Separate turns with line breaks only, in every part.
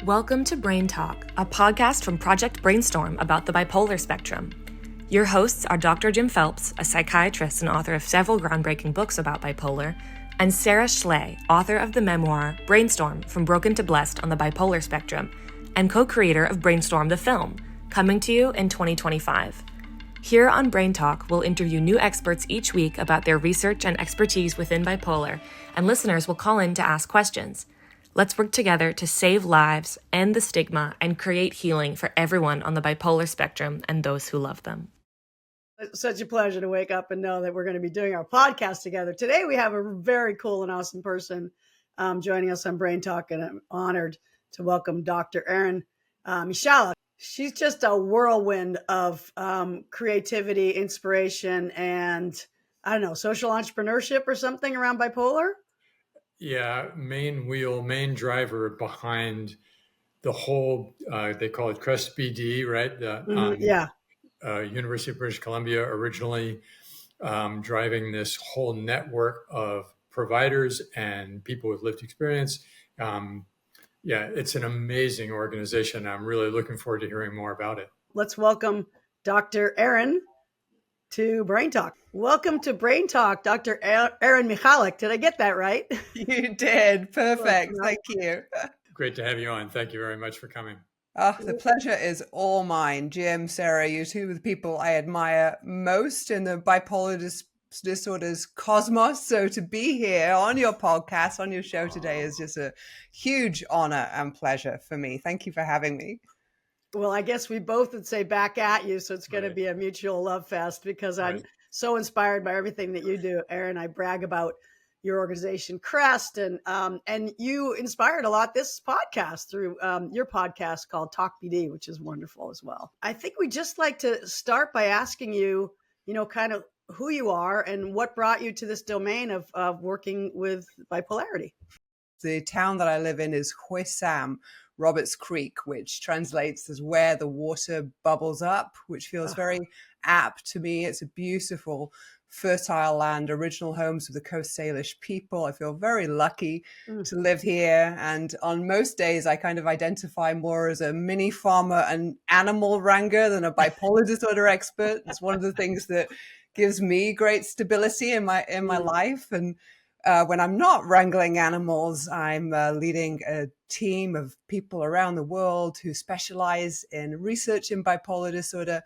Welcome to BrainTalk, a podcast from Project BrainStorm about the bipolar spectrum. Your hosts are Dr. Jim Phelps, a psychiatrist and author of several groundbreaking books about bipolar, and Sara Schley, author of the memoir Brainstorm, From Broken to Blessed on the Bipolar Spectrum, and co-creator of Brainstorm the Film, coming to you in 2025. Here on BrainTalk, we'll interview new experts each week about their research and expertise within bipolar, and listeners will call in to ask questions. Let's work together to save lives, end the stigma, and create healing for everyone on the bipolar spectrum and those who love them.
It's such a pleasure to wake up and know that we're going to be doing our podcast together. Today, we have a very cool and awesome person joining us on Brain Talk, and I'm honored to welcome Dr. Erin Michalak. She's just a whirlwind of creativity, inspiration, and I don't know, social entrepreneurship or something around bipolar.
Yeah, main driver behind the whole, they call it CREST BD, right? University of British Columbia originally driving this whole network of providers and people with lived experience. It's an amazing organization. I'm really looking forward to hearing more about it.
Let's welcome Dr. Erin to Brain Talk. Welcome to Brain Talk, Dr. Erin Michalak. Did I get that right?
You did. Perfect. Thank you.
Great to have you on. Thank you very much for coming.
Oh, the pleasure is all mine. Jim, Sarah, you two are the people I admire most in the bipolar disorders cosmos. So to be here on your podcast, on your show today is just a huge honor and pleasure for me. Thank you for having me.
Well, I guess we both would say back at you. So it's going to be a mutual love fest because I'm so inspired by everything that you do, Erin. I brag about your organization, Crest, and you inspired a lot this podcast through your podcast called Talk BD, which is wonderful as well. I think we just like to start by asking you, kind of who you are and what brought you to this domain of working with bipolarity.
The town that I live in is Huesam, Roberts Creek, which translates as where the water bubbles up, which feels very apt to me. It's a beautiful, fertile land, original homes of the Coast Salish people. I feel very lucky to live here. And on most days, I kind of identify more as a mini farmer and animal wrangler than a bipolar disorder expert. It's one of the things that gives me great stability in my life. And when I'm not wrangling animals, I'm leading a team of people around the world who specialize in research in bipolar disorder,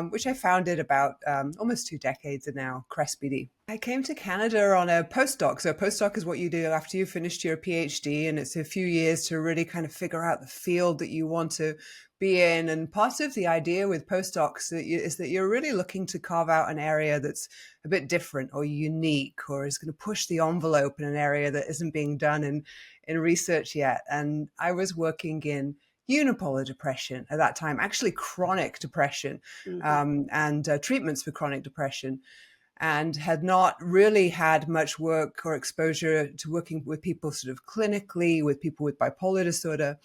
which I founded about almost 2 decades now, CREST BD. I came to Canada on a postdoc. So a postdoc is what you do after you've finished your PhD, and it's a few years to really kind of figure out the field that you want to be in. And part of the idea with postdocs is that you're really looking to carve out an area that's a bit different or unique, or is going to push the envelope in an area that isn't being done in research yet. And I was working in unipolar depression at that time, actually chronic depression, and treatments for chronic depression, and had not really had much work or exposure to working with people sort of clinically, with people with bipolar disorder.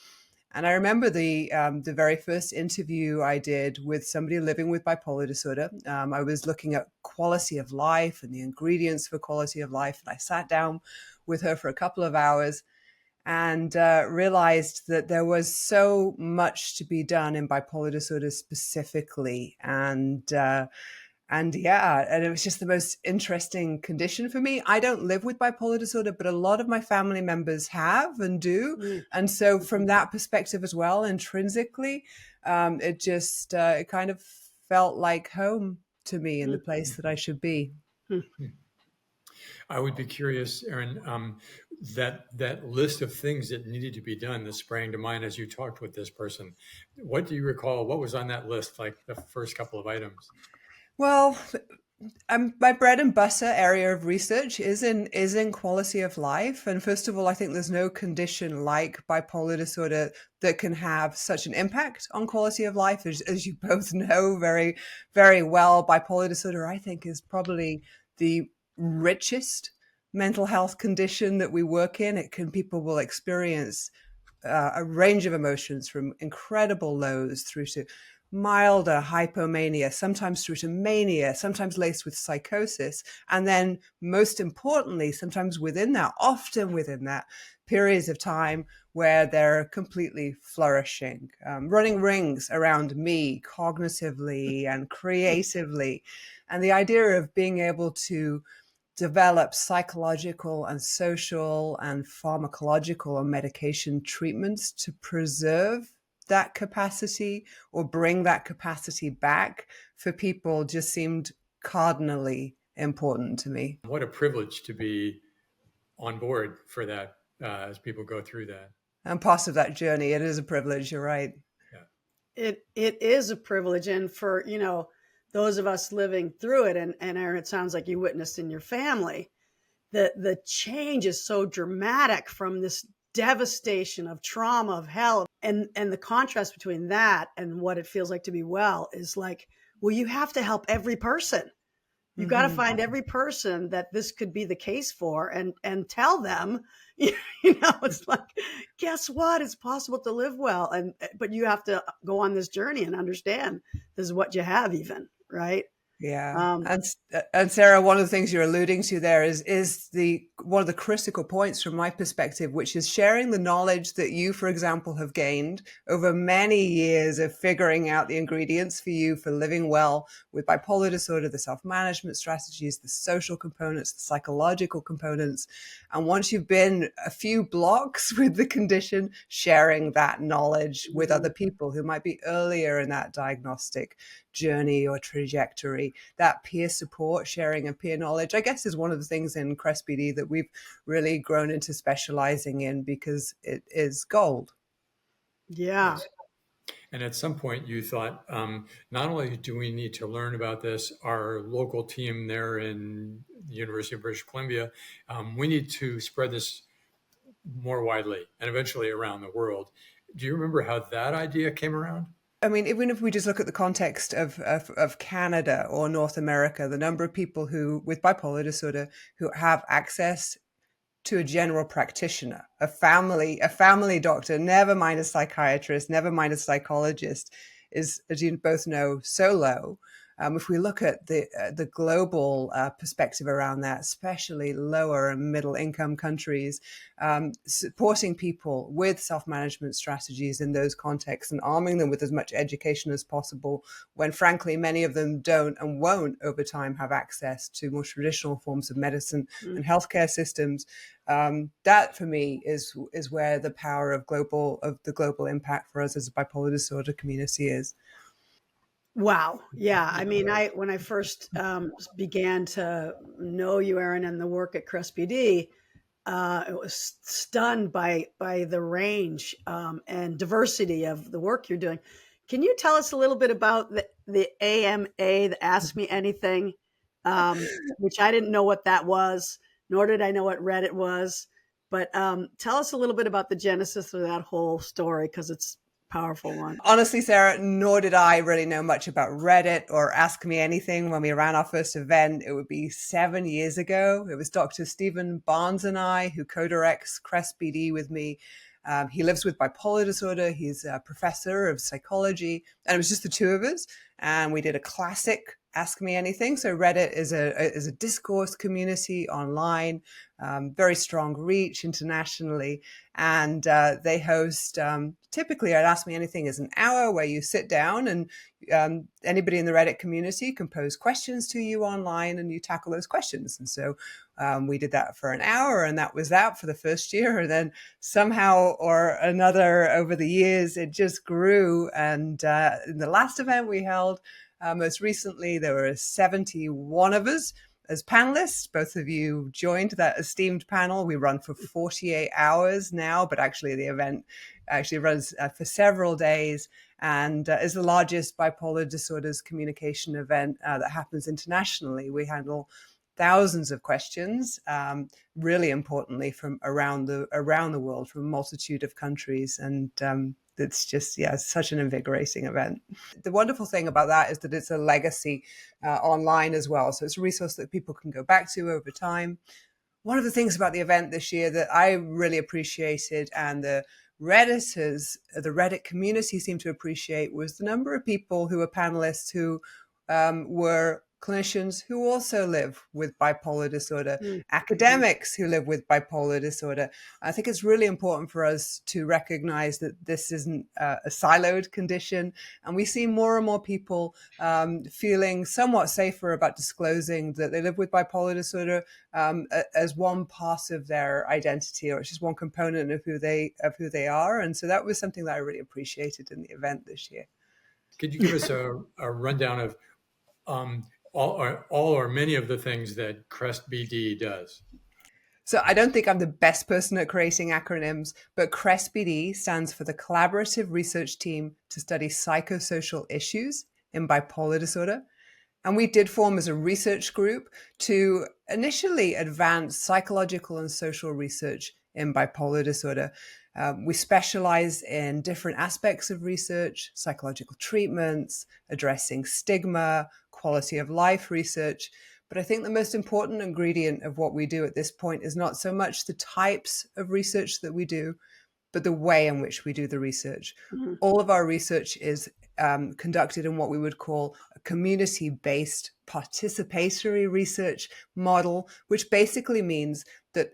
And I remember the very first interview I did with somebody living with bipolar disorder. I was looking at quality of life and the ingredients for quality of life. And I sat down with her for a couple of hours and realized that there was so much to be done in bipolar disorder specifically. And it was just the most interesting condition for me. I don't live with bipolar disorder, but a lot of my family members have and do. And so from that perspective as well, intrinsically, it kind of felt like home to me in the place that I should be.
I would be curious, Erin, that list of things that needed to be done that sprang to mind as you talked with this person. What do you recall? What was on that list, like the first couple of items?
Well, my bread and butter area of research is in quality of life. And first of all, I think there's no condition like bipolar disorder that can have such an impact on quality of life. As you both know very, very well, bipolar disorder, I think, is probably the richest mental health condition that we work in. People will experience a range of emotions from incredible lows through to milder hypomania, sometimes through to mania, sometimes laced with psychosis. And then most importantly, sometimes often within that, periods of time where they're completely flourishing, running rings around me cognitively and creatively. And the idea of being able to develop psychological and social and pharmacological or medication treatments to preserve that capacity or bring that capacity back for people just seemed cardinally important to me.
What a privilege to be on board for that as people go through that.
I'm part of that journey. It is a privilege. You're right.
Yeah. It is a privilege. And for, those of us living through it, and Erin, it sounds like you witnessed in your family, the change is so dramatic from this devastation of trauma, of hell. And the contrast between that and what it feels like to be well is like, well, you have to help every person. You got to find every person that this could be the case for and tell them, it's like, guess what? It's possible to live well. But you have to go on this journey and understand this is what you have even, right?
Yeah. And Sarah, one of the things you're alluding to there is one of the critical points from my perspective, which is sharing the knowledge that you, for example, have gained over many years of figuring out the ingredients for you for living well with bipolar disorder, the self-management strategies, the social components, the psychological components. And once you've been a few blocks with the condition, sharing that knowledge with other people who might be earlier in that diagnostic journey or trajectory, that peer support, sharing of peer knowledge, I guess, is one of the things in Crest BD that we've really grown into specializing in because it is gold.
Yeah.
Yes. And at some point you thought, not only do we need to learn about this, our local team there in the University of British Columbia, we need to spread this more widely and eventually around the world. Do you remember how that idea came around?
I mean, even if we just look at the context of Canada or North America, the number of people who with bipolar disorder who have access to a general practitioner, a family doctor, never mind a psychiatrist, never mind a psychologist, is, as you both know, so low. If we look at the global perspective around that, especially lower and middle income countries, supporting people with self-management strategies in those contexts and arming them with as much education as possible, when frankly many of them don't and won't over time have access to more traditional forms of medicine and healthcare systems. That for me is where the power of the global impact for us as a bipolar disorder community is.
Wow. Yeah. I mean, when I first began to know you, Erin, and the work at Crest BD, I was stunned by the range and diversity of the work you're doing. Can you tell us a little bit about the AMA, the Ask Me Anything, which I didn't know what that was, nor did I know what Reddit was. But tell us a little bit about the genesis of that whole story, because it's powerful one.
Honestly, Sarah, nor did I really know much about Reddit or Ask Me Anything. When we ran our first event, it would be 7 years ago. It was Dr. Stephen Barnes and I who co-directs Crest BD with me. He lives with bipolar disorder. He's a professor of psychology, and it was just the two of us. And we did a classic Ask Me Anything. So Reddit is a discourse community online, very strong reach internationally. And they host, typically at Ask Me Anything is an hour where you sit down and anybody in the Reddit community can pose questions to you online and you tackle those questions. And so we did that for an hour, and that was that for the first year. And then somehow or another over the years, it just grew. And in the last event we held, most recently, there were 71 of us as panelists. Both of you joined that esteemed panel. We run for 48 hours now, but actually the event actually runs for several days and is the largest bipolar disorders communication event that happens internationally. We handle thousands of questions, really importantly, from around the world, from a multitude of countries. And it's just, such an invigorating event. The wonderful thing about that is that it's a legacy online as well. So it's a resource that people can go back to over time. One of the things about the event this year that I really appreciated, and the Reddit community seemed to appreciate, was the number of people who were panelists who were clinicians who also live with bipolar disorder,
Mm-hmm.
academics who live with bipolar disorder. I think it's really important for us to recognize that this isn't a siloed condition. And we see more and more people feeling somewhat safer about disclosing that they live with bipolar disorder as one part of their identity, or it's just one component of who they are. And so that was something that I really appreciated in the event this year.
Could you give us a rundown of all or many of the things that CREST BD does?
So I don't think I'm the best person at creating acronyms, but CREST BD stands for the Collaborative Research Team to Study Psychosocial Issues in Bipolar Disorder. And we did form as a research group to initially advance psychological and social research in bipolar disorder. We specialize in different aspects of research, psychological treatments, addressing stigma, quality of life research. But I think the most important ingredient of what we do at this point is not so much the types of research that we do, but the way in which we do the research. Mm-hmm. All of our research is conducted in what we would call a community-based participatory research model, which basically means that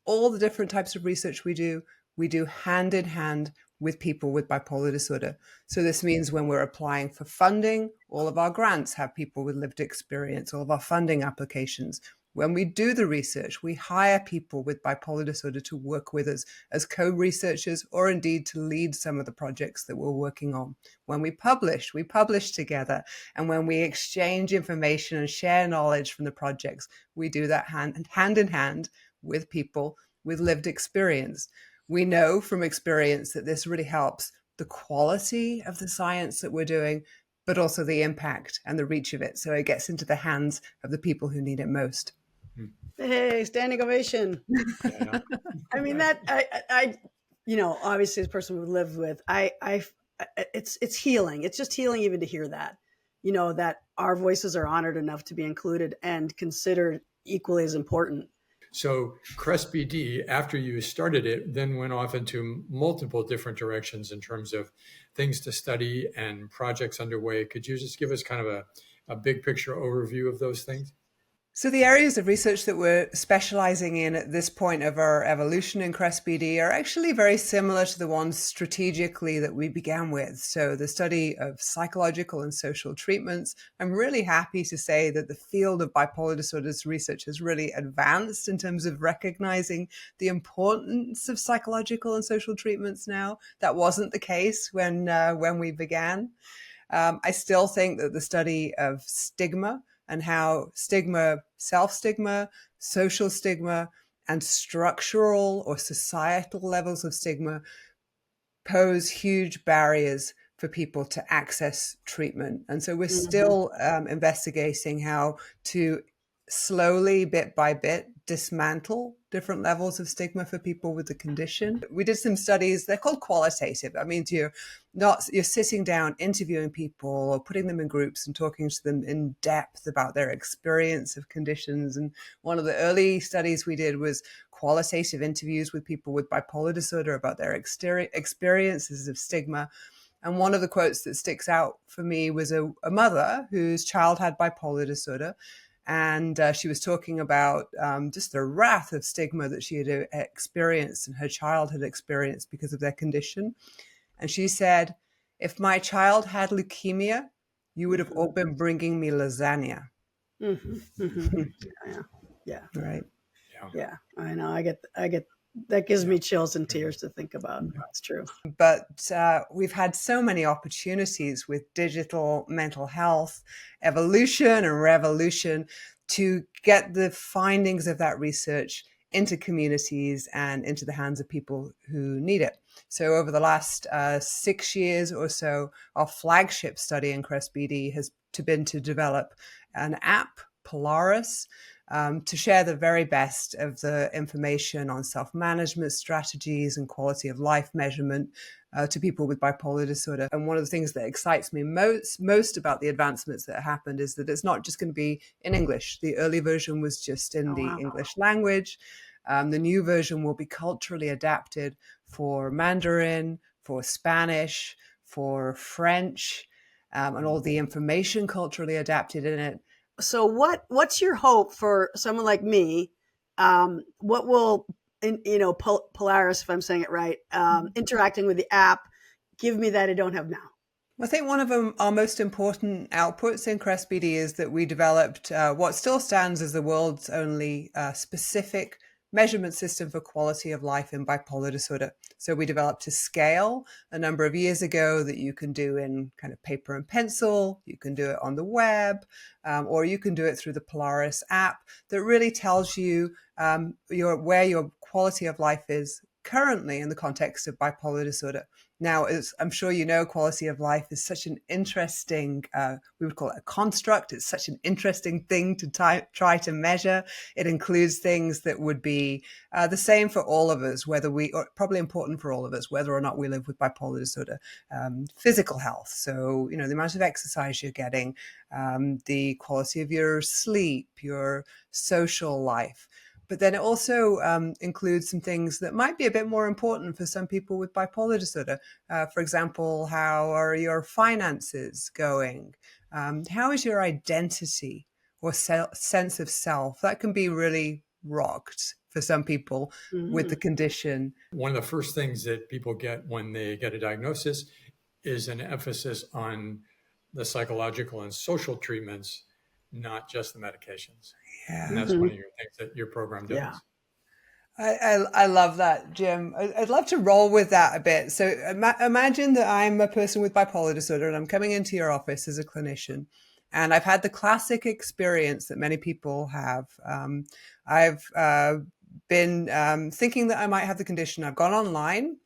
all the different types of research we do hand in hand with people with bipolar disorder. So this means when we're applying for funding, all of our grants have people with lived experience, all of our funding applications. When we do the research, we hire people with bipolar disorder to work with us as co-researchers, or indeed to lead some of the projects that we're working on. When we publish together. And when we exchange information and share knowledge from the projects, we do that hand in hand with people with lived experience. We know from experience that this really helps the quality of the science that we're doing, but also the impact and the reach of it. So it gets into the hands of the people who need it most.
Hey, standing ovation. Yeah. I mean, that I obviously as a person we've lived with, it's healing. It's just healing even to hear that, that our voices are honored enough to be included and considered equally as important.
So CREST BD, after you started it, then went off into multiple different directions in terms of things to study and projects underway. Could you just give us kind of a big picture overview of those things?
So the areas of research that we're specializing in at this point of our evolution in CREST BD are actually very similar to the ones strategically that we began with. So the study of psychological and social treatments. I'm really happy to say that the field of bipolar disorders research has really advanced in terms of recognizing the importance of psychological and social treatments now. That wasn't the case when we began. I still think that the study of stigma and how stigma, self-stigma, social stigma, and structural or societal levels of stigma pose huge barriers for people to access treatment. And so we're still investigating how to slowly, bit by bit, dismantle different levels of stigma for people with the condition. We did some studies, they're called qualitative. That means you're sitting down, interviewing people or putting them in groups and talking to them in depth about their experience of conditions. And one of the early studies we did was qualitative interviews with people with bipolar disorder about their experiences of stigma. And one of the quotes that sticks out for me was a mother whose child had bipolar disorder. And she was talking about just the wrath of stigma that she had experienced and her child had experienced because of their condition. And she said, if my child had leukemia, you would have all been bringing me lasagna.
Mm-hmm. Mm-hmm. Yeah.
Right.
Yeah. I know. I get that gives me chills and tears to think about. That's true.
But we've had so many opportunities with digital mental health evolution and revolution to get the findings of that research into communities and into the hands of people who need it. So over the last 6 years or so, our flagship study in CREST BD has been to develop an app, Polaris, to share the very best of the information on self-management strategies and quality of life measurement to people with bipolar disorder. And one of the things that excites me most about the advancements that happened is that it's not just going to be in English. The early version was just in the English language. The new version will be culturally adapted for Mandarin, for Spanish, for French, and all the information culturally adapted in it.
So what's your hope for someone like me? What will, Polaris, if I'm saying it right, interacting with the app, give me that I don't have now?
I think one of our most important outputs in Crest BD is that we developed what still stands as the world's only specific measurement system for quality of life in bipolar disorder. So we developed a scale a number of years ago that you can do in kind of paper and pencil. You can do it on the web, or you can do it through the Polaris app that really tells you where your quality of life is currently in the context of bipolar disorder. Now, as I'm sure you know, quality of life is such an interesting, we would call it a construct. It's such an interesting thing to try to measure. It includes things that would be the same for all of us, or probably important for all of us, whether or not we live with bipolar disorder. Physical health, so, the amount of exercise you're getting, the quality of your sleep, your social life. But then it also includes some things that might be a bit more important for some people with bipolar disorder. For example, how are your finances going? How is your identity or sense of self? That can be really rocked for some people with the condition.
One of the first things that people get when they get a diagnosis is an emphasis on the psychological and social treatments, not just the medications. Yeah. And that's one of your things that your program does.
Yeah.
I love that, Jim. I'd love to roll with that a bit. So imagine that I'm a person with bipolar disorder and I'm coming into your office as a clinician. And I've had the classic experience that many people have. I've been thinking that I might have the condition. I've gone online.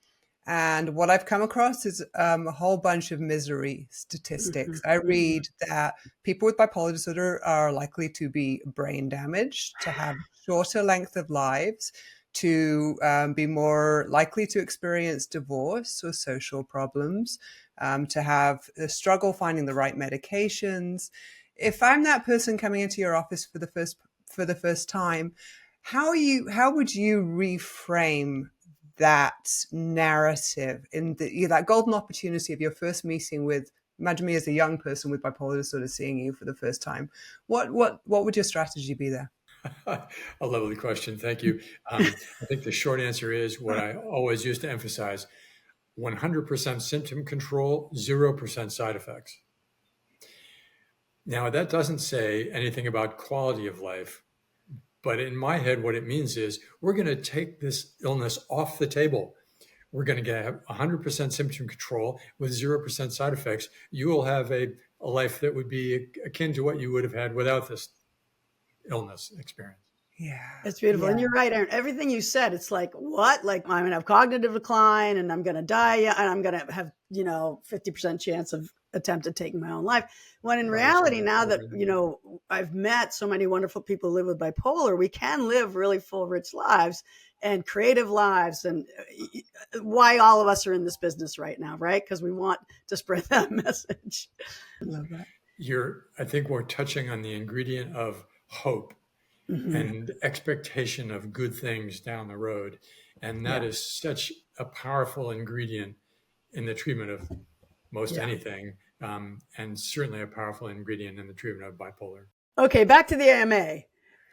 And what I've come across is a whole bunch of misery statistics. I read that people with bipolar disorder are likely to be brain damaged, to have shorter length of lives, to be more likely to experience divorce or social problems, to have a struggle finding the right medications. If I'm that person coming into your office for the first time, how would you reframe that narrative in that golden opportunity of your first meeting with, imagine me as a young person with bipolar disorder seeing you for the first time? What would your strategy be there?
A lovely question. Thank you. I think the short answer is what I always used to emphasize: 100% symptom control, 0% side effects. Now, that doesn't say anything about quality of life. But in my head, what it means is we're going to take this illness off the table. We're going to get 100% symptom control with 0% side effects. You will have a life that would be akin to what you would have had without this illness experience.
Yeah. It's beautiful. Yeah. And you're right, Erin. Everything you said, it's like, what? Like, I'm going to have cognitive decline and I'm going to die and I'm going to have, 50% chance of attempted taking my own life. When in reality, now that, I've met so many wonderful people who live with bipolar, we can live really full, rich lives and creative lives. And why all of us are in this business right now, right? Because we want to spread that message.
I love that.
I think we're touching on the ingredient of hope. And expectation of good things down the road. And that is such a powerful ingredient in the treatment of most anything, and certainly a powerful ingredient in the treatment of bipolar.
Okay, back to the AMA.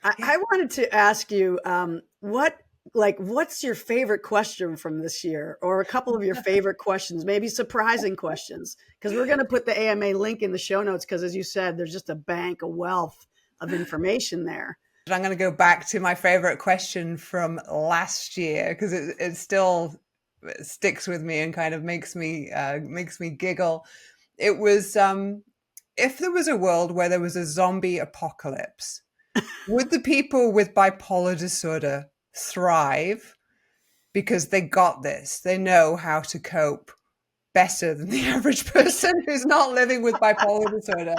I wanted to ask you, what's your favorite question from this year, or a couple of your favorite questions, maybe surprising questions? Because we're going to put the AMA link in the show notes, because as you said, there's just a wealth of information there.
I'm going to go back to my favorite question from last year because it still sticks with me and kind of makes me giggle. It was, if there was a world where there was a zombie apocalypse, would the people with bipolar disorder thrive because they got this? They know how to cope better than the average person who's not living with bipolar disorder.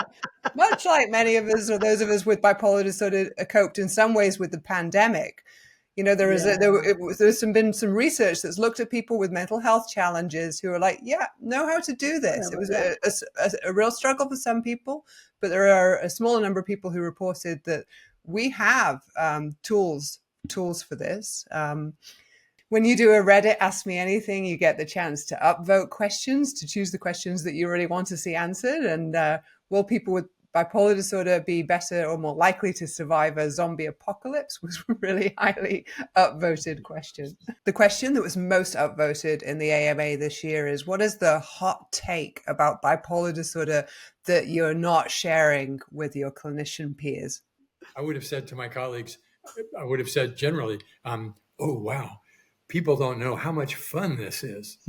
Much like many of us, or those of us with bipolar disorder, coped in some ways with the pandemic. There's been some research that's looked at people with mental health challenges who are like, know how to do this. It was a real struggle for some people, but there are a smaller number of people who reported that we have tools for this. When you do a Reddit Ask Me Anything, you get the chance to upvote questions, to choose the questions that you really want to see answered. And will people with bipolar disorder be better or more likely to survive a zombie apocalypse was a really highly upvoted question. The question that was most upvoted in the AMA this year is, what is the hot take about bipolar disorder that you're not sharing with your clinician peers?
I would have said to my colleagues, I would have said generally, oh, wow, people don't know how much fun this is.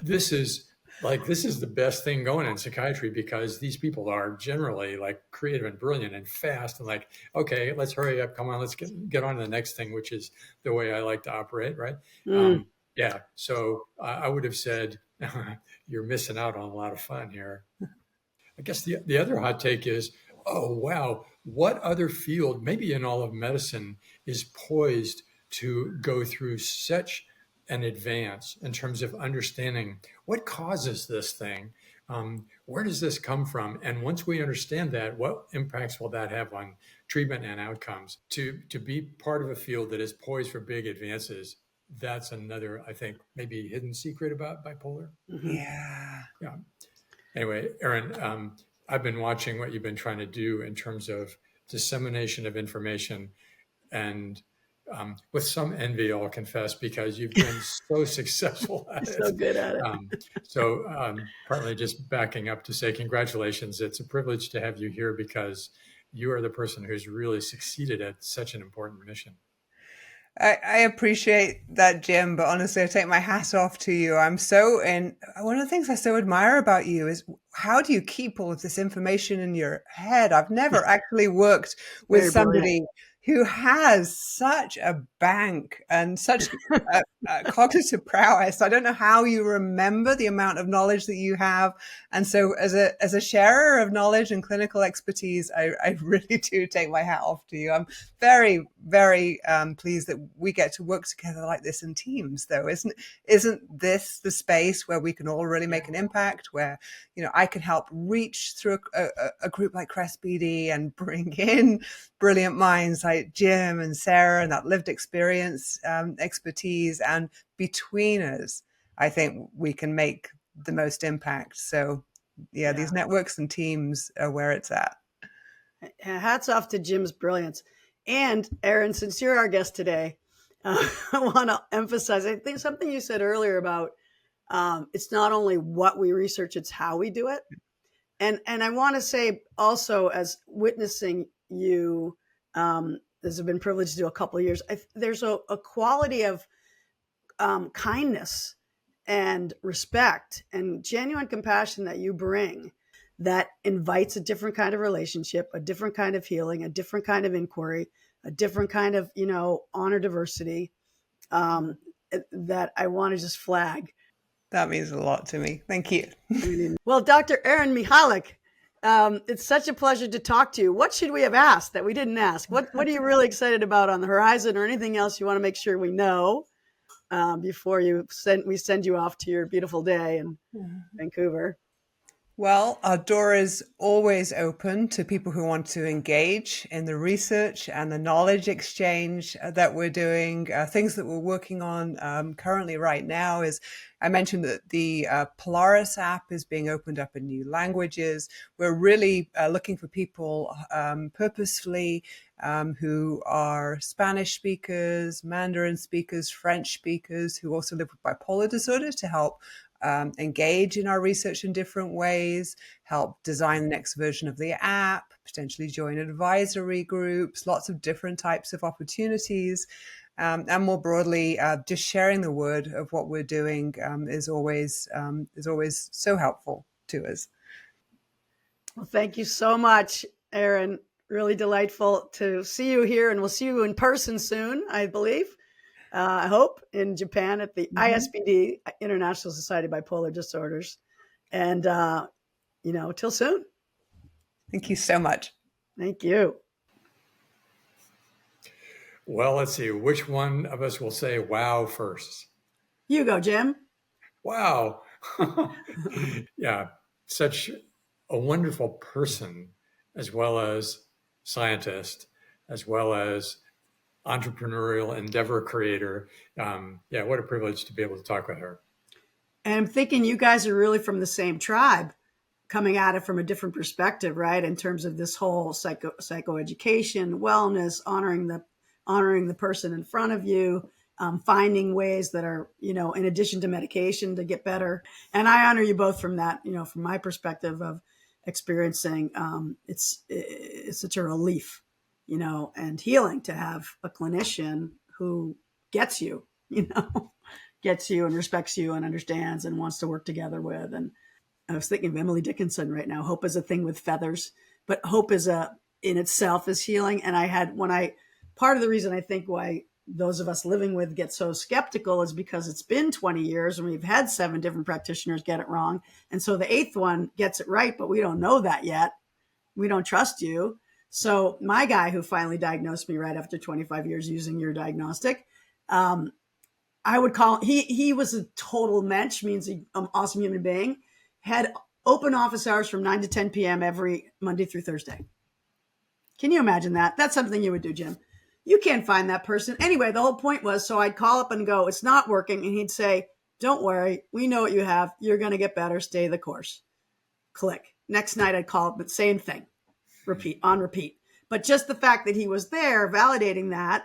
This is the best thing going in psychiatry, because these people are generally like creative and brilliant and fast and like, okay, let's hurry up. Come on, let's get on to the next thing, which is the way I like to operate. Right. Yeah. So I would have said, you're missing out on a lot of fun here. I guess the other hot take is, oh, wow, what other field, maybe in all of medicine, is poised to go through such an advance in terms of understanding what causes this thing? Where does this come from? And once we understand that, what impacts will that have on treatment and outcomes? To be part of a field that is poised for big advances, that's another, I think, maybe hidden secret about bipolar.
Yeah.
Yeah. Anyway, Erin, I've been watching what you've been trying to do in terms of dissemination of information, and with some envy, I'll confess, because you've been so successful at it.
So good at it.
Partly just backing up to say congratulations. It's a privilege to have you here, because you are the person who's really succeeded at such an important mission.
I appreciate that, Jim, but honestly, I take my hat off to you. One of the things I so admire about you is, how do you keep all of this information in your head? I've never actually worked with somebody who has such a bank and such cognitive prowess. I don't know how you remember the amount of knowledge that you have. And so as a sharer of knowledge and clinical expertise, I really do take my hat off to you. I'm very, very pleased that we get to work together like this in teams, though. Isn't this the space where we can all really make an impact, where, I can help reach through a group like Crest BD and bring in brilliant minds like Jim and Sarah and that lived experience, expertise, and between us, I think we can make the most impact. So yeah, these networks and teams are where it's at.
Hats off to Jim's brilliance. And Erin, since you're our guest today, I want to emphasize, I think something you said earlier about it's not only what we research, it's how we do it. And I want to say also, as witnessing you, this has been privileged to do a couple of years, there's a quality of kindness and respect and genuine compassion that you bring that invites a different kind of relationship, a different kind of healing, a different kind of inquiry, a different kind of, honor diversity, that I want to just flag.
That means a lot to me. Thank you.
Well, Dr. Erin Michalak, it's such a pleasure to talk to you. What should we have asked that we didn't ask? What are you really excited about on the horizon, or anything else you want to make sure we know before we send you off to your beautiful day in Vancouver?
Well, our door is always open to people who want to engage in the research and the knowledge exchange that we're doing. Things that we're working on currently right now is, I mentioned that the Polaris app is being opened up in new languages. We're really looking for people purposefully who are Spanish speakers, Mandarin speakers, French speakers, who also live with bipolar disorder, to help engage in our research in different ways, help design the next version of the app, potentially join advisory groups, lots of different types of opportunities. And more broadly, just sharing the word of what we're doing is always so helpful to us.
Well, thank you so much, Erin. Really delightful to see you here, and we'll see you in person soon, I believe. I hope, in Japan at the ISBD, International Society of Bipolar Disorders. And, till soon.
Thank you so much.
Thank you.
Well, let's see. Which one of us will say wow first?
You go, Jim.
Wow. Yeah, such a wonderful person, as well as scientist, as well as entrepreneurial endeavor creator. What a privilege to be able to talk with her.
And I'm thinking you guys are really from the same tribe. coming at it from a different perspective, right? In terms of this whole psychoeducation, wellness, honoring the person in front of you, finding ways that are, in addition to medication, to get better. And I honor you both from that, from my perspective of experiencing, it's such a relief, and healing to have a clinician who gets you, gets you and respects you and understands and wants to work together with. And I was thinking of Emily Dickinson right now. Hope is a thing with feathers, but hope in itself is healing. And part of the reason I think why those of us living with get so skeptical is because it's been 20 years and we've had 7 different practitioners get it wrong. And so the 8th one gets it right, but we don't know that yet. We don't trust you. So my guy who finally diagnosed me right after 25 years using your diagnostic, I would call, he was a total mensch, means an awesome human being, had open office hours from 9 to 10 p.m. every Monday through Thursday. Can you imagine that? That's something you would do, Jim. You can't find that person. Anyway, the whole point was, so I'd call up and go, it's not working. And he'd say, don't worry. We know what you have. You're going to get better. Stay the course. Click. Next night I'd call up, but same thing. Repeat. But just the fact that he was there validating that,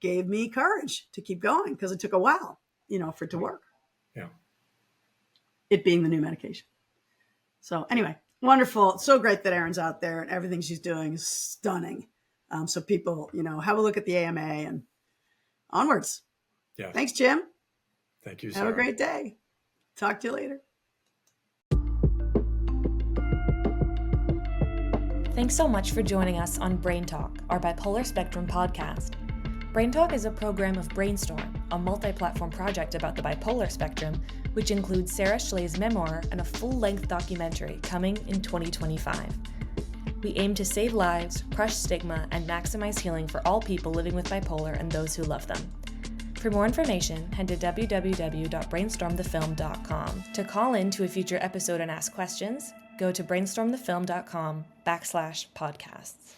gave me courage to keep going because it took a while, for it to work.
Yeah.
It being the new medication. So anyway, wonderful. So great that Erin's out there and everything she's doing is stunning. So people, have a look at the AMA and onwards.
Yeah.
Thanks, Jim.
Thank you, Sarah.
Have a great day. Talk to you later.
Thanks so much for joining us on BrainTalk, our bipolar spectrum podcast. BrainTalk is a program of BrainStorm, a multi-platform project about the bipolar spectrum, which includes Sara Schley's memoir and a full-length documentary coming in 2025. We aim to save lives, crush stigma, and maximize healing for all people living with bipolar and those who love them. For more information, head to www.brainstormthefilm.com. To call in to a future episode and ask questions, go to brainstormthefilm.com/podcasts.